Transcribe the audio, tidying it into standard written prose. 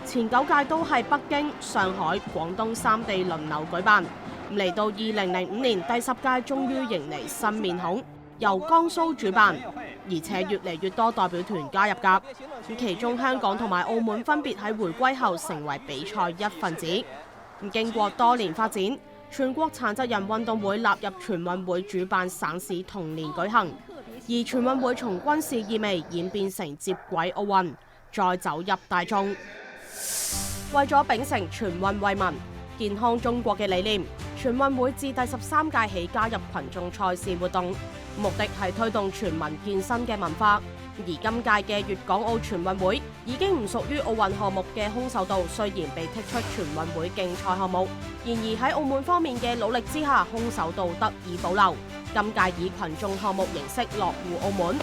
前9屆都係北京、上海、廣東3地輪流舉辦。嚟到2005年第10屆終於迎嚟新面孔，由江蘇主辦，而且越嚟越多代表團加入㗎。其中香港同埋澳門分別喺回歸後成為比賽一份子。經過多年發展，全國殘疾人運動會納入全運會主辦省市同年舉行，而全運會從軍事意味演變成接軌奧運，再走入大眾。為咗秉承全運為民、健康中國嘅理念，全運會自第13屆起加入群眾賽事活動，目的係推動全民健身嘅文化。而今屆嘅粵港澳全運會已經唔屬於奧運項目嘅空手道，雖然被剔出全運會競賽項目，然而喺澳門方面嘅努力之下，空手道得以保留。今屆以群眾項目形式落戶澳門。